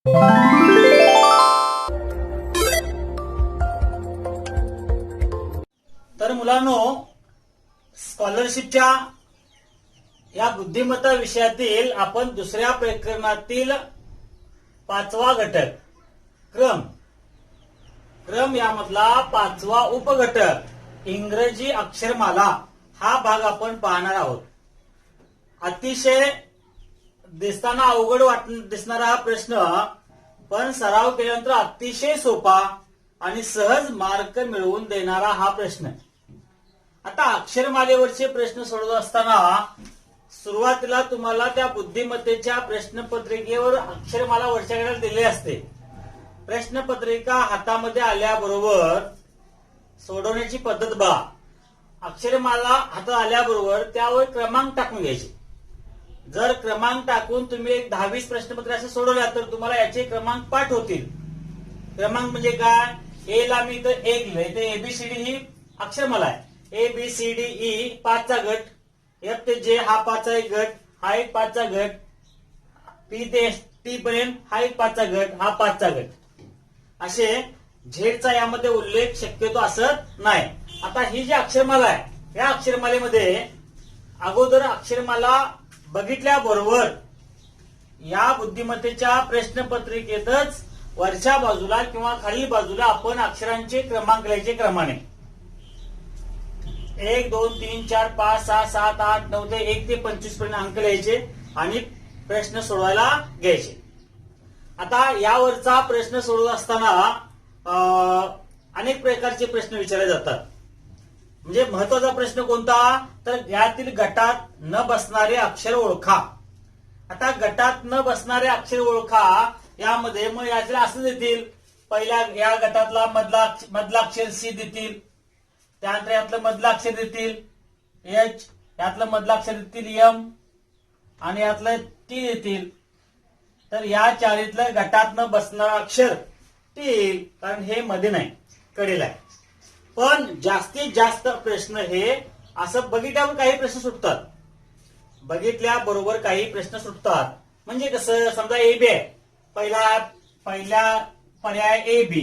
तर मुलांनो, स्कॉलरशिपच्या या बुद्धिमत्ता विषयातील आपण दुसऱ्या प्रकरणातील 5वा घटक क्रम यामधला 5वा उपघटक इंग्रजी अक्षरमाला हा भाग आपण पाहणार आहोत. अतिशय दिसताना अवघड दिसणारा हा प्रश्न, पण सराव केल्यानंतर अतिशय सोपा आणि सहज मार्क मिळवून देणारा हा प्रश्न. आता अक्षरमालेवरचे प्रश्न सोडवत असताना सुरुवातीला तुम्हाला त्या बुद्धिमत्तेच्या प्रश्नपत्रिकेवर अक्षरमाला वरच्या कडेला दिले असते. प्रश्नपत्रिका हातामध्ये आल्याबरोबर सोडवण्याची पद्धत बघा. अक्षरमाला हातात आल्याबरोबर त्यावर क्रमांक टाकून घ्यायचे. जर क्रमांक टाकून तुम्ही एक 10-20 प्रश्नपत्र असे सोडवल्या तर तुम्हाला याचे क्रमांक पाठ होतील. क्रमांक म्हणजे काय? ए ला मी इथं 1 लिहिलंय, ते एबीसीडी ही अक्षरमाला आहे. A B C D E 5चा गट, एफ ते जे हा 5चा एक गट, हा एक 5चा गट, पी ते टी पर्यंत हा एक 5चा गट, हा 5चा गट. असे झेडचा यामध्ये उल्लेख शक्यतो असत नाही. आता ही जी अक्षरमाला आहे या अक्षरमालेमध्ये अगोदर अक्षरमाला बघितल्याबरोबर या बुद्धिमत्तेच्या प्रश्नपत्रिकेतच वरच्या बाजूला किंवा खालील बाजूला आपण अक्षरांचे क्रमांक लिहायचे क्रमाने. 1 2 3 4 5 6 7 8 9 ते 1 ते 25 पर्यंत अंक लिहायचे आणि प्रश्न सोडवायला घ्यायचे. आता यावरचा प्रश्न सोडवत असताना अनेक प्रकारचे प्रश्न विचारले जातात. म्हणजे महत्वाचा प्रश्न कोणता? तर यातील गटात न बसणारे अक्षर ओळखा. आता गटात न बसणारे अक्षर ओळखा यामध्ये मग याला असं देतील, पहिल्या या गटातला मधला अक्षर सी देतील, त्यानंतर यातलं मधलं अक्षर देतील एच, यातलं मधलं अक्षर देतील एम आणि यातलं टी देतील. तर या चारीतलं गटात न बसणारं अक्षर टी, कारण हे मध्ये नाही, कडेला आहे. पण जास्तीत जास्त प्रश्न हे असं बघितल्यावर काही प्रश्न सुटतात, बघितल्याबरोबर काही प्रश्न सुटतात. म्हणजे कसं, समजा ए बी आहे, पहिला पर्याय ए बी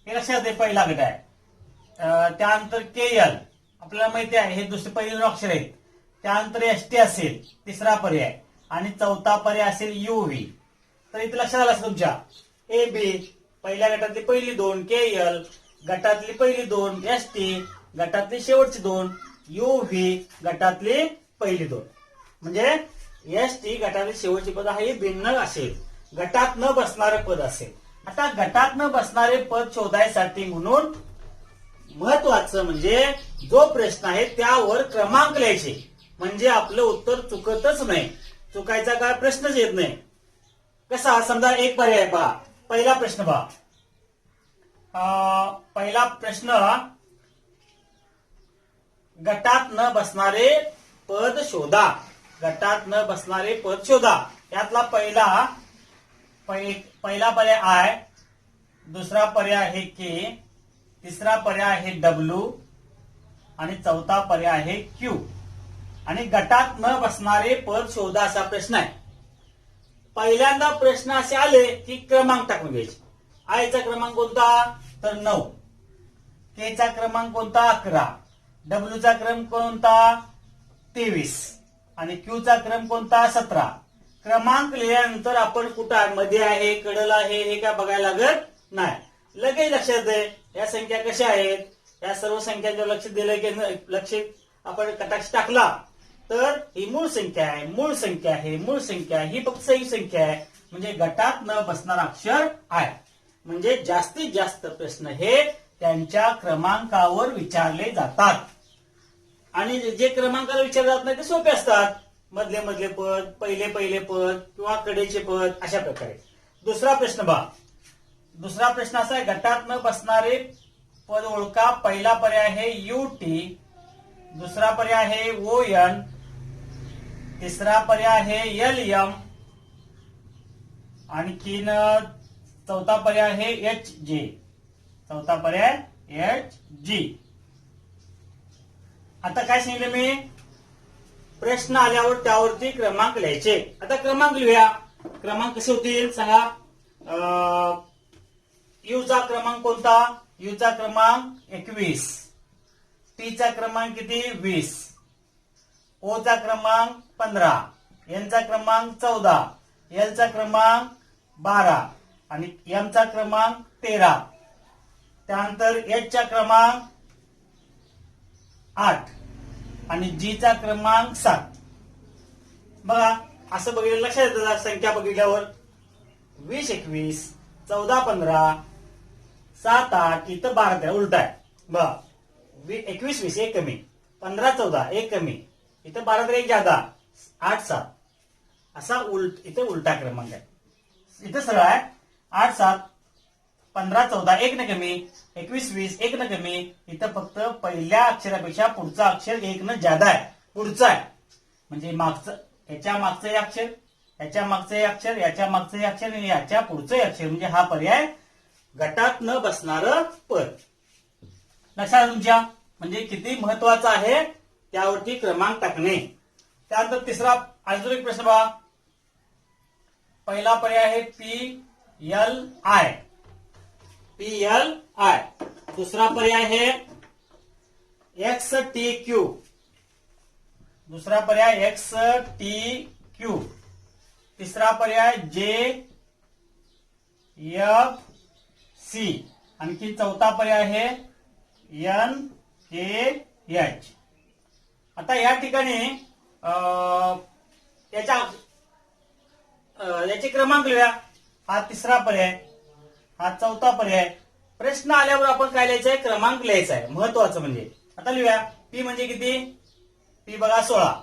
हे लक्षात आहे, पहिला गट आहे. त्यानंतर के एल आपल्याला माहिती आहे, हे दुसरे पहिले 2 अक्षर आहेत. त्यानंतर एस टी असेल तिसरा पर्याय आणि चौथा पर्याय असेल यू व्ही. तर इथे लक्षात आलं तुमच्या ए बी पहिल्या गटातली पहिली 2, के एल गटातली पहिली 2, एस टी गटातली शेवटची 2, यू व्ही गटातली पहिली 2. म्हणजे एस टी गटातली शेवटची पद हे भिन्न असेल, गटात न बसणारे पद असेल. आता गटात न बसणारे पद शोधायसाठी म्हणून महत्वाचं म्हणजे जो प्रश्न आहे त्यावर क्रमांक लिहायचे, म्हणजे आपलं उत्तर चुकतच नाही, चुकायचा काय प्रश्नच येत नाही. कसा? समजा एक पर्याय पहा, पहिला प्रश्न पहा. पहिला प्रश्न, गटात न बसणारे पद शोधा. गटात न बसणारे पद शोधा. यातला पहिला पर्याय आय, दुसरा पर्याय आहे के, तिसरा पर्याय आहे डब्ल्यू आणि चौथा पर्याय आहे क्यू. आणि गटात न बसणारे पद शोधा असा प्रश्न आहे. पहिल्यांदा प्रश्न असे आले की क्रमांक टाकून घ्यायचे. आयचा क्रमांक कोणता? तर 9. के चा क्रमांक कोणता? 11. डब्ल्यू चा क्रम कोणता? 23. आणि क्यू चा क्रम कोणता? 17. क्रमांक लिहिल्यानंतर आपण कुठं मध्ये आहे, कडला आहे, हे काय बघायला लागत नाही, लगेच लक्षात आहे या संख्या कशा आहेत. या सर्व संख्यांवर लक्ष दिलं की लक्ष आपण कटाक्ष टाकला तर ही मूळ संख्या आहे, मूळ संख्या आहे, मूळ संख्या ही फक्त सही संख्या आहे. म्हणजे गटात न बसणार अक्षर आहे. म्हणजे जास्तीत जास्त प्रश्न हे त्यांच्या क्रमांकावर विचारले जातात. आणि जे क्रमांकाला विचारले जात नाही ते सोपे असतात, मधले पद, पहिले पद किंवा कडेचे पद, अशा प्रकारे. दुसरा प्रश्न पहा. दुसरा प्रश्न असा आहे, गटात न बसणारे पद ओळखा. पहिला पर्याय आहे यू टी, दुसरा पर्याय आहे ओ एन, तिसरा पर्याय आहे एल एम आणि चौथा पर्याय आहे एच जे. चौथा पर्याय एच जी. आता काय सांगितलं मी? प्रश्न आल्यावर त्यावरती क्रमांक लिहायचे. आता क्रमांक लिहूया. क्रमांक कसे होतील सांगा? यू चा क्रमांक कोणता? यू चा क्रमांक 21, टी चा क्रमांक किती? 20, ओ चा क्रमांक 15, एन चा क्रमांक 14, एल चा क्रमांक 12 आणि एम चा क्रमांक 13. त्यानंतर एच चा क्रमांक 8 आणि जी चा क्रमांक 7. बघा असं बघितलं लक्षात येतं संख्या बघितल्यावर 20 21 14 15 7 8 इथं 12 13 उलट आहे. बघा 21 20 एक कमी, 15 14 एक कमी, इथं 12 13 एक जादा, 8 7 असा इथं उलटा क्रमांक आहे. इथं सरळ आहे 8 7 15 14 एक न कमी, 21 20 एक न कमी. इथं फक्त पहिल्या अक्षरापेक्षा पुढचा अक्षर एक न जादा आहे, पुढचा आहे. म्हणजे मागचं याच्या मागचं अक्षर, याच्या मागचं अक्षर, याच्या मागचं अक्षर आणि याच्या पुढचं अक्षर, म्हणजे हा पर्याय गटात न बसणार पद. लक्षात तुमच्या म्हणजे किती महत्वाचं आहे त्यावरती क्रमांक टाकणे. त्यानंतर तिसरा अजून एक प्रश्न बघा. पहिला पर्याय आहे PLI, PLI. दुसरा पर्याय आहे XTQ, दुसरा पर्याय XTQ. तिसरा पर्याय JFC. आणखी चौथा पर्याय आहे NAH. आता या ठिकाणी याचे क्रमांक लिहा. हा तिसरा पर्याय, हा चौथा पर्याय. प्रश्न आल्यावर आपण काय लिहायचंय? क्रमांक लिहायचा आहे, महत्वाचं म्हणजे. आता लिहूया. पी म्हणजे किती? पी बघा 16,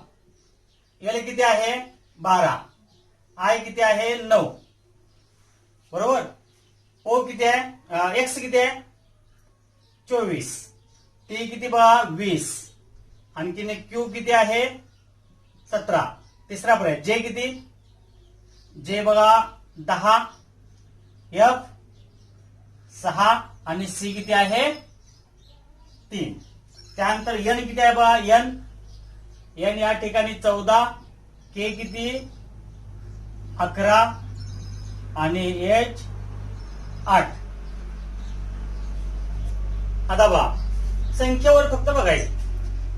एल किती आहे? 12, आय किती आहे? 9, बरोबर. ओ किती आहे? एक्स किती आहे? 24, टी किती बघा? 20, आणखीन क्यू किती आहे? 17. तिसरा पर्याय जे किती? जे बघा 10, एफ 6 आणि सी किती आहे? 3. त्यानंतर एन किती आहे बघा? एन या ठिकाणी 14, के किती? 11 आणि एच 8. आता बघा संख्येवर फक्त बघायचं.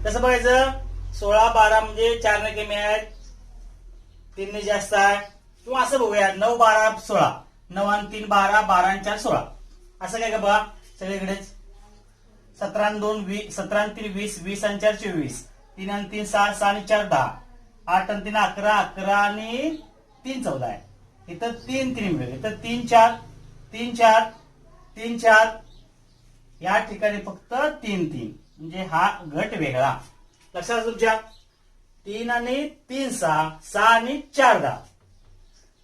कसं बघायचं? 16 12 म्हणजे 4 ने कमी आहेत, 3 ने जास्त आहे. किंवा असं बघूया 9 12 16, 9 आणि 3 12, 12 आणि 4 16. असं काय का बघा सगळीकडेच. 17 आणि 2 20, 17 आणि 3 20, 20 आणि 4 24, 3 आणि 3 6, 6 आणि 4 10, 8 आणि 3 11, 11 आणि 3 14 आहे. इथं 3 3 मिळेल. इथं 3 4 3 4 3 4. या ठिकाणी फक्त 3 3 म्हणजे हा गट वेगळा. लक्षात तुमच्या. 3 आणि 3 6, 6 आणि 4 10,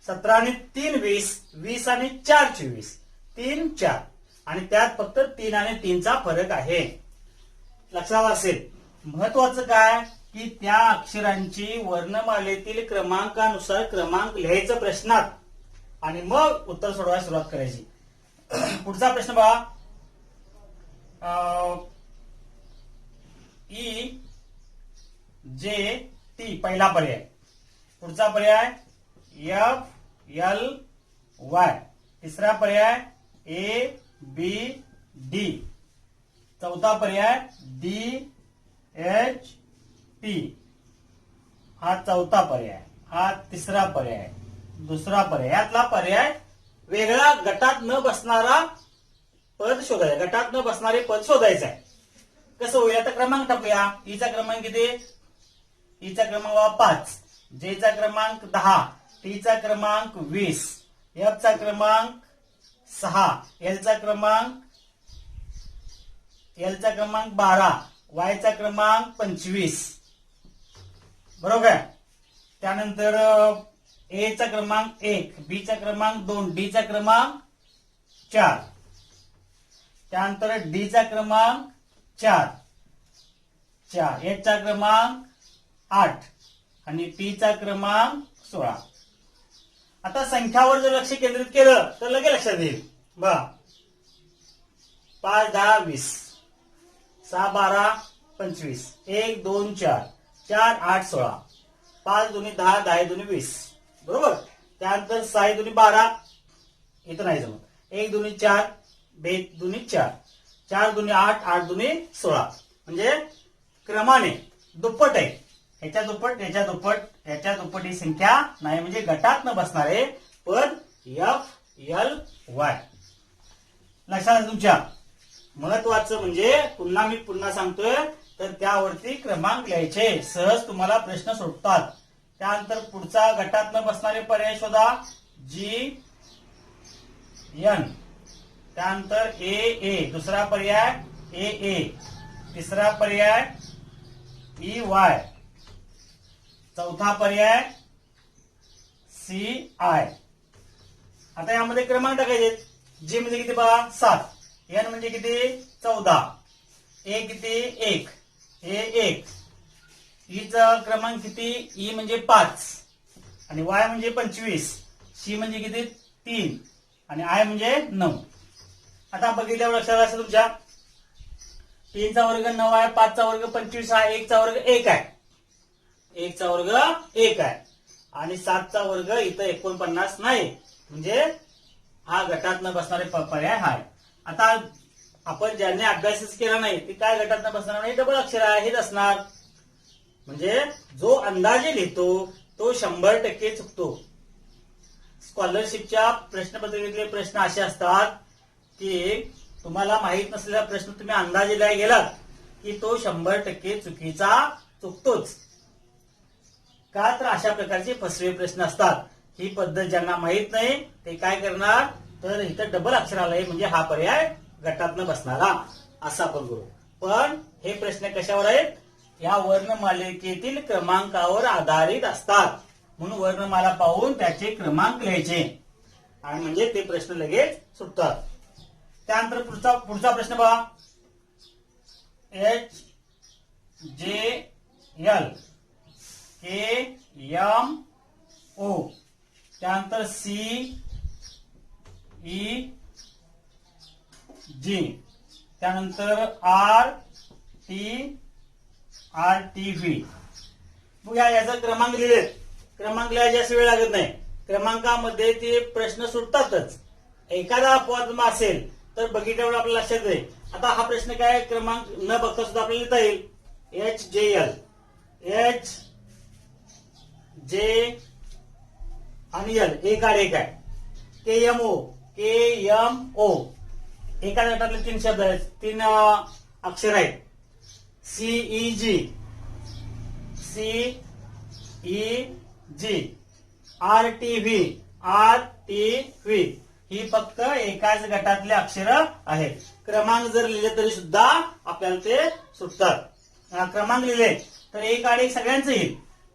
17 आणि 3 20, 20 आणि 4 24, 3 4. आणि त्यात फक्त 3 आणि 3 चा फरक आहे. लक्षात असेल. महत्वाचं काय की त्या अक्षरांची वर्णमालेतील क्रमांकानुसार क्रमांक लिहायचं प्रश्नात आणि मग उत्तर सोडवायला सुरुवात करायची. पुढचा प्रश्न बघा. EJT पहिला पर्याय. पुढचा पर्याय FLY. तिसरा पर्याय ABD. चौथा पर्याय DHT. हा चौथा पर्याय. हा तिसरा पर्याय. दुसरा पर्याय. यातला पर्याय वेगळा गटात न बसणारा पद शोधायचा. गटात न बसणारे पद शोधायचं आहे. कसं होईल? आता क्रमांक टाकूया. ईचा क्रमांक किती? ईचा क्रमांक 5, जेचा क्रमांक 10, टीचा क्रमांक 20, एफचा क्रमांक 6, एलचा क्रमांक 12, वायचा क्रमांक 25, बरोबर आहे. त्यानंतर ए चा क्रमांक 1, बी चा क्रमांक 2, डी चा क्रमांक 4. त्यानंतर डी चा क्रमांक 4, एच चा क्रमांक 8 आणि पी चा क्रमांक 16. आता संख्यावर जर लक्ष केंद्रित केलं तर लगेच लक्षात येईल. बघा 5 10 20, 6 12 25, 1 2 4, 4 8 16, 5 2 10, 10 2 20, बरोबर. त्यानंतर 6 2 12, इथं नाही जमत. 1 दुनी 4, 2 दुनी 4, 4 दुनी 8, 8 दुनी 16. म्हणजे क्रमाने दुप्पट आहे. ह्याच्या दुप्पट, ह्याच्या दुप्पट, ह्याच्या दुप्पट ही संख्या नाही. म्हणजे गटात न बसणारे पद FLY. लक्षात आहे तुमच्या. महत्वाचं म्हणजे पुन्हा सांगतोय तर त्यावरती क्रमांक लिहायचे. सहज तुम्हाला प्रश्न सुटतात. त्यानंतर पुढचा गटात न बसणारे पर्याय शोधा. GN. त्यानंतर AA. दुसरा पर्याय AA. तिसरा पर्याय EY. चौथा पर्याय CI. आता यामध्ये क्रमांक टाकायचे. G म्हणजे किती बघा 7. N म्हणजे किती 14. A किती 1. A 1. E चा क्रमांक किती E म्हणजे 5 आणि Y म्हणजे 25. C म्हणजे किती 3 आणि I म्हणजे 9. आता बघितल्यावर लक्षात असेल तुमच्या 3 चा वर्ग 9 आहे, 5 चा वर्ग 25 आहे, 1 चा वर्ग 1 आहे, 1 चा वर्ग 1 आहे आणि 7 चा वर्ग इथं 49 नाही. म्हणजे हा गटात न बसणारे पर्याय आहे. आता आपण ज्यांनी अभ्यासच केला नाही ते काय गटात न बसणार नाही, डबल अक्षर आहे हेच असणार. म्हणजे जो अंदाजे लिहितो तो 100% चुकतो. स्कॉलरशिपच्या प्रश्नपत्रिकेतले प्रश्न असे असतात की तुम्हाला माहित नसलेला प्रश्न तुम्ही अंदाजे लिहायला गेलात की तो 100% चुकतोच. का तर अशा प्रकारचे फसवे प्रश्न असतात. ही पद्धत ज्यांना माहित नाही ते काय करणार तर इथं डबल अक्षर आलंय म्हणजे हा पर्याय गटात न बसणारा असं आपण करू. पण हे प्रश्न कशावर आहेत, या वर्णमालिकेतील क्रमांकावर आधारित असतात. म्हणून वर्णमाला पाहून त्याचे क्रमांक लिहायचे आणि म्हणजे ते प्रश्न लगेच सुटतात. त्यानंतर पुढचा प्रश्न पहा. HJL KMO. त्यानंतर CEG. त्यानंतर RTV. बघा याचा क्रमांक लिहिलेत. क्रमांक लिहायला जास्त वेळ लागत नाही. क्रमांकामध्ये ते प्रश्न सुटतातच. एखादा अपवाद असेल तर बघितल्यावर आपल्याला लक्षात येईल. आता हा प्रश्न काय क्रमांक न बघता सुद्धा आपल्याला लिहिता येईल. HJL HJ आणि L एक आड एक आहे. KMO एका गटातले 3 शब्द आहेत, 3 अक्षर आहेत. CEG RTV ही फक्त एकाच गटातले अक्षर आहेत. क्रमांक जर लिहिले तरी सुद्धा आपल्याला ते सुटतात. क्रमांक लिहिले तर एक आड एक सगळ्यांचं येईल.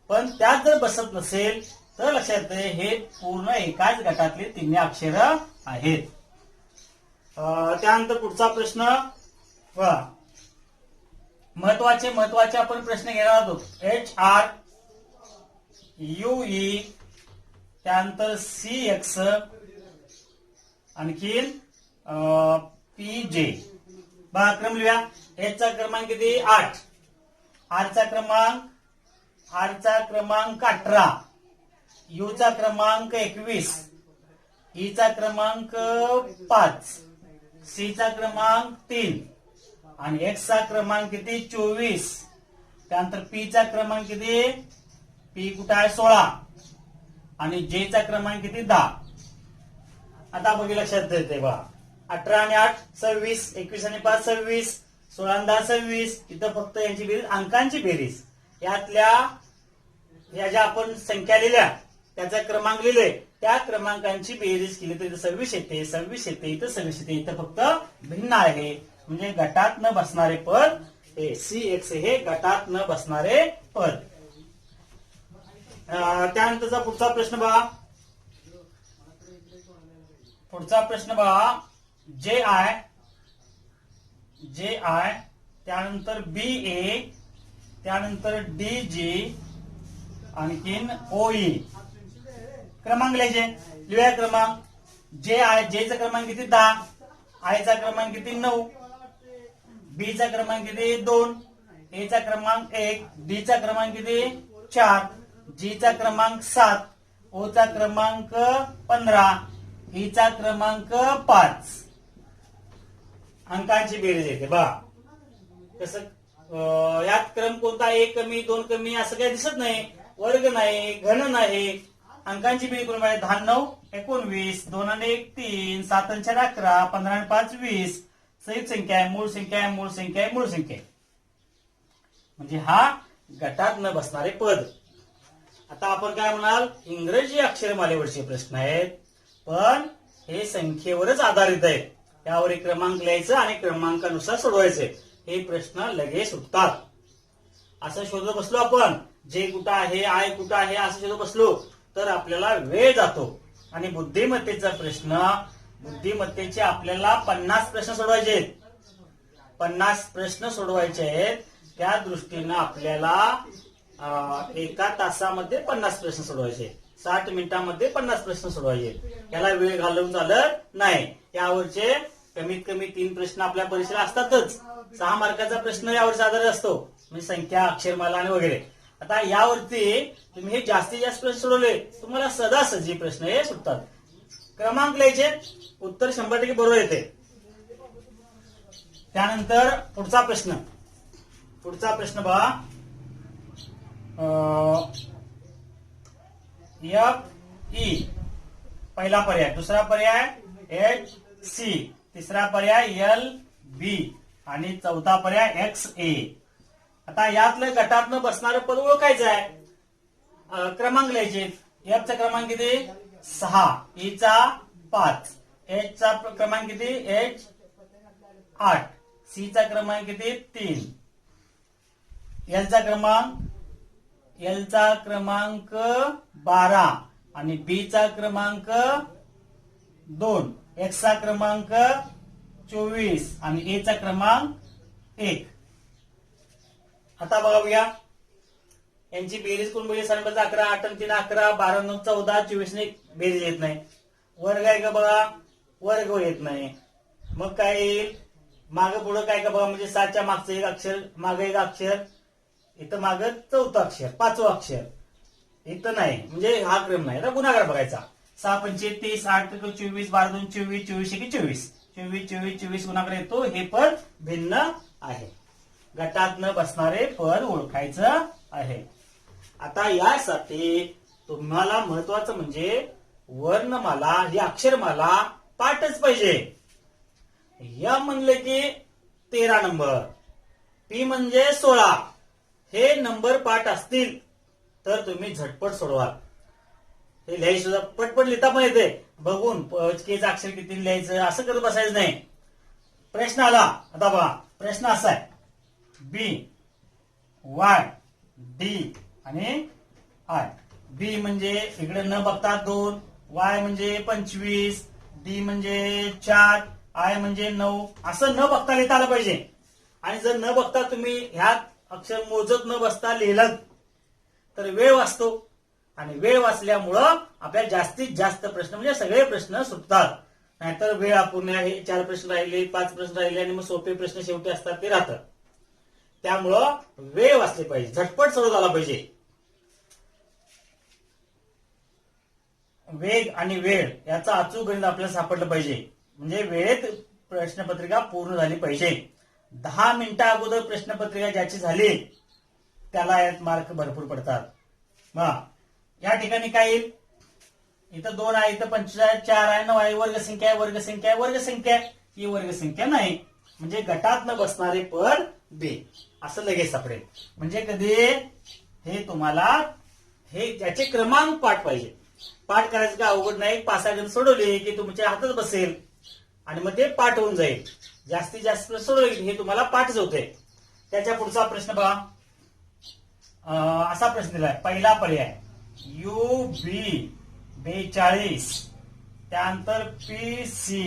पण त्यात जर बसत नसेल तर लक्षात येते हे पूर्ण एकाच गटातले 3 अक्षर आहेत. त्यानंतर पुढचा प्रश्न महत्वाचे आपण प्रश्न घेणार आहोत. HRUE. त्यानंतर CX. आणखीन PJ. बघा क्रम लिहा. H चा क्रमांक किती 8. R चा क्रमांक 18. U चा क्रमांक 21. E चा क्रमांक 5. C चा क्रमांक 3 आणि X चा क्रमांक किती 24. त्यानंतर P चा क्रमांक किती P कुठे आहे 16 आणि J चा क्रमांक किती 10. आता बघी लक्षात येते बघा 18 आणि 8 26, 21 आणि 5 26, 16 आणि 10 26. इथं फक्त यांची बेरीज अंकांची बेरीज. यातल्या या ज्या आपण संख्या लिहिल्या त्याचा क्रमांक लिहिले त्या क्रमांकांची बेरीज केली तर इथं 26 येते, 26 येते, इथं 26 येते. इथं फक्त भिन्न आहे. म्हणजे गटात न बसणारे पद हे CX हे गटात न बसणारे पद. त्यानंतरचा पुढचा प्रश्न बघा. JI. त्यानंतर BA. त्यानंतर DG. आणखीन OE. क्रमांक लिहायचे. लिहूया क्रमांक. J चा क्रमांक किती 10. I चा क्रमांक किती 9. B चा क्रमांक किती 2. A चा क्रमांक 1. D चा क्रमांक किती 4. G चा क्रमांक 7. O चा क्रमांक 15. ईचा क्रमांक 5 अंकांची बेरीज येते बघा. कसं यात क्रम कोणता, 1 कमी 2 कमी असं काही दिसत नाही, वर्ग नाही, घन नाही. अंकांची बेरीज करून पाहिजे. 10 9 19, 2 आणि 1 3, 7 आणि 4 11, 15 आणि 5 20. संयुक्त संख्या आहे, मूळ संख्या आहे, मूळ संख्या आहे, मूळ संख्या आहे. म्हणजे हा गटात न बसणारे पद. आता आपण काय म्हणाल, इंग्रजी अक्षरमालेवरचे प्रश्न आहेत, पण हे संख्येवरच आधारित आहेत. त्यावर एक क्रमांक लिहायचं आणि क्रमांकानुसार सोडवायचे. हे प्रश्न लगेच सुटतात. असं शोधत बसलो आपण, जे कुठं आहे, आय कुठं आहे असं शोधत बसलो तर आपल्याला वेळ जातो. आणि बुद्धिमत्तेचा प्रश्न, बुद्धिमत्तेचे आपल्याला 50 प्रश्न सोडवायचे आहेत. 50 प्रश्न सोडवायचे आहेत. त्या दृष्टीनं आपल्याला एका तासामध्ये 50 प्रश्न सोडवायचे, 60 मिनिटांमध्ये 50 प्रश्न सोडवायचे. याला वेळ घालवून चालत नाही. यावरचे कमीत कमी 3 प्रश्न आपल्या परीक्षेला असतातच. 6 मार्काचा प्रश्न यावरचा आधार असतो, म्हणजे संख्या, अक्षरमाला आणि वगैरे. आता यावरती तुम्ही हे जास्तीत जास्त प्रश्न सोडवले, तुम्हाला सदासजी प्रश्न हे सुटतात. क्रमांक लिहायचे, उत्तर 100% बरोबर येते. त्यानंतर पुढचा प्रश्न बघा. एफ ई पहिला पर्याय, दुसरा पर्याय एच सी, तिसरा पर्याय एल बी आणि चौथा पर्याय एक्स ए. आता यातलं गटातनं बसणारं पद ओळखायचं आहे. क्रमांक लिहायचे. एफ चा क्रमांक किती, 6, ई चा 5, एच चा क्रमांक किती, एच 8, सी चा क्रमांक किती, 3, एल चा क्रमांक 12 आणि बी चा क्रमांक 2, एक्स चा क्रमांक 24 आणि ए चा क्रमांक 1. आता बघूया यांची बेरीज करून बघूया. 11, 8 आणि 3 11, 12 9 14, 24 ने बेरीज येत नाही. वर्ग आहे का बघा, वर्ग येत नाही. मग काय येईल, मागं पुढं काय का बघा, म्हणजे 7च्या मागचं एक अक्षर, मागं एक अक्षर, इथं मागं चौथं अक्षर, 5वं अक्षर इथं नाही, म्हणजे हा क्रम नाही. आता गुणाकार बघायचा. 6 पंचे 30, 8 त्रिक 24, 12 2 24, 24 1 24, 24 24 24 गुणाकार येतो. हे पद भिन्न आहे. गटात न बसणारे पद ओळखायचं आहे. आता यासाठी तुम्हाला महत्वाचं म्हणजे वर्णमाला ही अक्षरमाला पाठच पाहिजे. या म्हणले की 13 नंबर, पी म्हणजे 16, हे नंबर पाठ असतील तर तुम्ही झटपट सोडवाल. हे लिहायचं सुद्धा पटपट लिहिता पण येते. बघून केच अक्षर किती लिहायचं असं करत बसायचं नाही. प्रश्न आला, आता बघा प्रश्न असा आहे, बी वाय डी आणि आय. बी म्हणजे इकडे न बघता 2, वाय म्हणजे 25, डी म्हणजे 4, आय म्हणजे 9, असं न बघता लिहिता आलं पाहिजे. आणि जर न बघता तुम्ही ह्यात अक्षर मोजत न बसता लिहिलं तर वेळ वाचतो. आणि वेळ वाचल्यामुळं आपल्याला जास्तीत जास्त प्रश्न म्हणजे सगळे प्रश्न सुटतात. नाहीतर वेळ अपूर्ण आहे, 4 प्रश्न राहिले, 5 प्रश्न राहिले आणि मग सोपे प्रश्न शेवटी असतात ते राहतात. त्यामुळं वेळ वाचले पाहिजे, झटपट सोडवता आला पाहिजे. वेग आणि वेळ याचा अचूक गणित आपल्याला सापडलं पाहिजे. म्हणजे वेळेत प्रश्नपत्रिका पूर्ण झाली पाहिजे. 10 मिनिटा अगोदर प्रश्नपत्रिका ज्याची झाली त्याला यात मार्क भरपूर पडतात. या ठिकाणी काय येईल, इथं 2 आहे, इथं 45, 4 आहे, 9 आहे, वर्गसंख्या आहे, वर्गसंख्या आहे, वर्गसंख्या आहे. ही वर्गसंख्या नाही, म्हणजे गटात न बसणारे पद बे असं लगेच सापडेल. म्हणजे कधी हे तुम्हाला हे त्याचे क्रमांक पाठ पाहिजे. पाठ करायचं काय अवघड नाही. 5-6 गण सोडवले की तुमच्या हातात बसेल आणि मग ते पाठ होऊन जाईल. जास्तीत जास्त सोडवले हे तुम्हाला पाठच होते. त्याच्या पुढचा प्रश्न बघा. असा प्रश्न दिलाय, पहिला पर्याय यू बी 42, त्यानंतर पी सी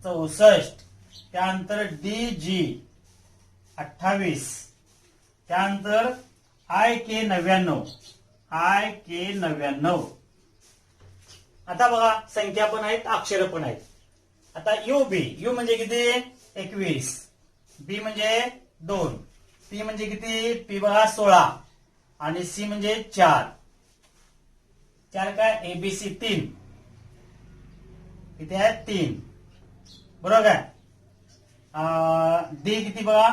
64, त्यानंतर डी जी 28, त्यानंतर आय के 99. आता बघा संख्या पण आहेत, अक्षर पण आहेत. आता यू म्हणजे किती, 21, बी म्हणजे 2, पी म्हणजे किती, पी बघा 16 आणि सी म्हणजे 4 काय एबीसी 3, किती आहे 3. बरोबर आहे. डी किती बघा,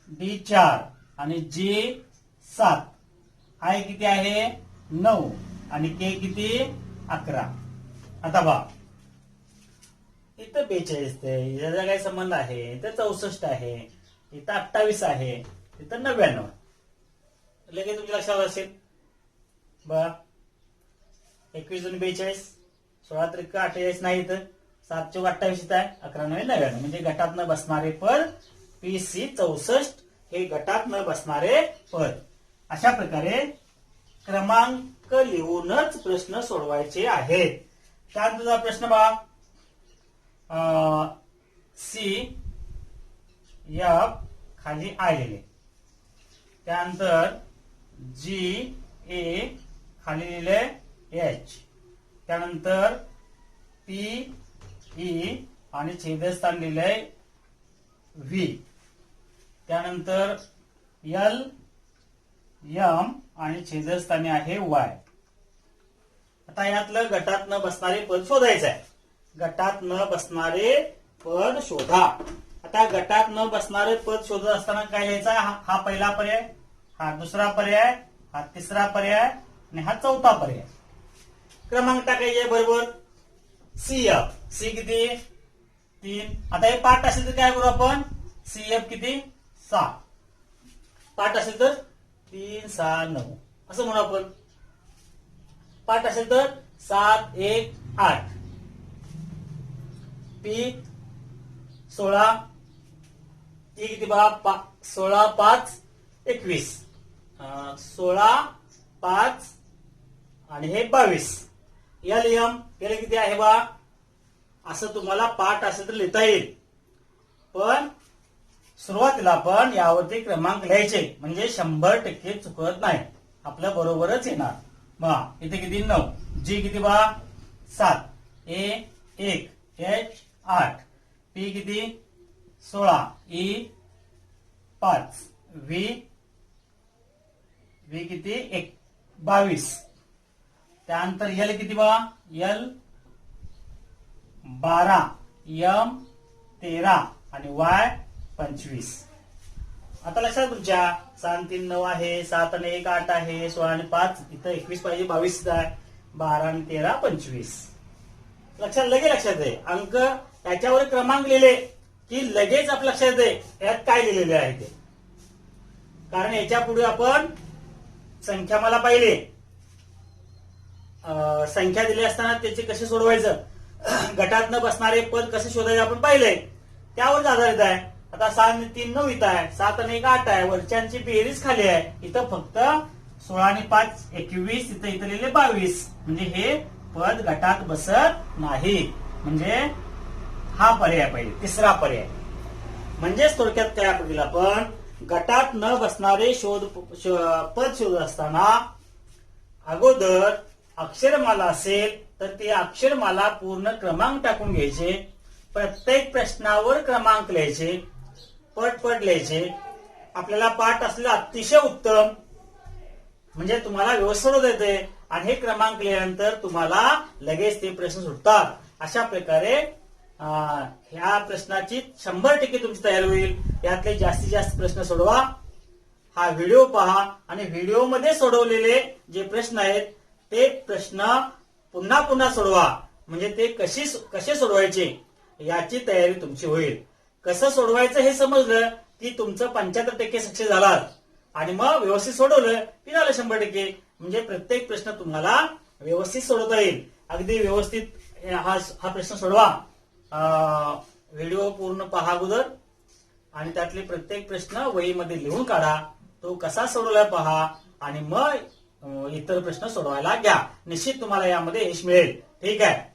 डी 4 आणि जी 7. आय किती आहे 9 आणि के किती 11. आता बघा इथं 42 आहे, याचा काय संबंध आहे, इथं 64 आहे, इथं 28 आहे, इथं 99. लगेच तुमच्या लक्षात असेल बघा 21 2 42, 16 त्रिक 48 नाही, इथं 7 चौक 28 इथं आहे, 11 9 99. म्हणजे गटात न बसणारे पद PC 64 हे गटात न बसणारे पद. अशा प्रकारे क्रमांक लिहूनच प्रश्न सोडवायचे आहेत. त्यानंतर प्रश्न बघा सी एफ खाली आय लिहिले, त्यानंतर जी ए खाली लिहिले एच, त्यानंतर पी ई आणि छेदस्थान लिहिलंय व्ही, त्यानंतर एल एम आणि छेदस्थानी आहे वाय. आता यातलं गटात न बसणारे पद शोधायचं आहे. गटात न बसणारे पद शोधा. आता गटात न बसणारे पद शोधत असताना काय लिहायचा, हा पहिला पर्याय, हा दुसरा पर्याय, हा तिसरा पर्याय आणि हा चौथा पर्याय. क्रमांक टाकायचे बरोबर. CF, सी किती 3. आता हे पाठ असेल तर काय करू आपण, CF किती 6. पाठ असेल तर 3 6 9 असं म्हणू आपण. पाठ असेल तर 7 1 8. पी 16, टी किती बघा 16 5 21, 16 5 आणि हे 22. एल एम किती आहे बा, असं तुम्हाला पाठ असेल तर लिहिता येईल, पण सुरुवातीला आपण यावरती क्रमांक लिहायचे म्हणजे 100% चुकत नाही, आपल्या बरोबरच येणार. बघा इथे किती 9, जी किती बा 7, ए 1, एच 8, पी किती 16, ई 5, व्ही किती 22, त्यानंतर एल किती बघा, एल 12, एम 13 आणि वाय 25. आता लक्षात तुमच्या 7 3 9 आहे, 7 आणि 1 8 आहे, 16 आणि 5 इथं 21 पाहिजे, 22 आहे, 12 आणि 13 25. लक्षात लक्षात आहे. अंक त्याच्यावर क्रमांक लिहिले की लगेच आपल्या लक्षात येते यात काय लिहिलेले आहे ते. कारण याच्या पुढे आपण संख्या मला पाहिले, संख्या दिली असताना त्याचे कसे सोडवायचं, गटात न बसणारे पद कसे शोधायचे आपण पाहिले, त्यावर आधारित आहे. आता 7 3 9 इथं आहे, 7 आणि 1 8 आहे, वरच्यांची बेरीज खाली आहे, इथं फक्त 16 आणि 5 21, इथं लिहिले 22. म्हणजे हे पद गटात बसत नाही, म्हणजे हा पर्याय पाहिजे, तिसरा पर्याय. म्हणजेच थोडक्यात काय आपण आपण गटात न बसणारे पद शोधत असताना अगोदर अक्षरमाला असेल तर ते अक्षरमाला पूर्ण क्रमांक टाकून घ्यायचे, प्रत्येक प्रश्नावर क्रमांक लिहायचे, पट लिहायचे. आपल्याला पाठ असलेलं अतिशय उत्तम, म्हणजे तुम्हाला व्यवस्थित होत येते आणि हे क्रमांक लिहिल्यानंतर तुम्हाला लगेच ते प्रश्न सुटतात. अशा प्रकारे ह्या प्रश्नाची 100% तुमची तयारी होईल. यातले जास्तीत जास्त प्रश्न सोडवा, हा व्हिडिओ पहा आणि व्हिडिओमध्ये सोडवलेले जे प्रश्न आहेत ते प्रश्न पुन्हा पुन्हा सोडवा, म्हणजे ते कसे सोडवायचे याची तयारी तुमची होईल. कसं सोडवायचं हे समजलं की तुमचं 75% सक्सेस झाला आणि मग व्यवस्थित सोडवलं की झालं 100%. म्हणजे प्रत्येक प्रश्न तुम्हाला व्यवस्थित सोडवता येईल. अगदी व्यवस्थित हा प्रश्न सोडवा. व्हिडिओ पूर्ण पहा अगोदर आणि त्यातले प्रत्येक प्रश्न वहीमध्ये लिहून काढा, तो कसा सोडवलाय पहा आणि मग इतर प्रश्न सोडवायला घ्या. निश्चित तुम्हाला यामध्ये यश मिळेल. ठीक आहे.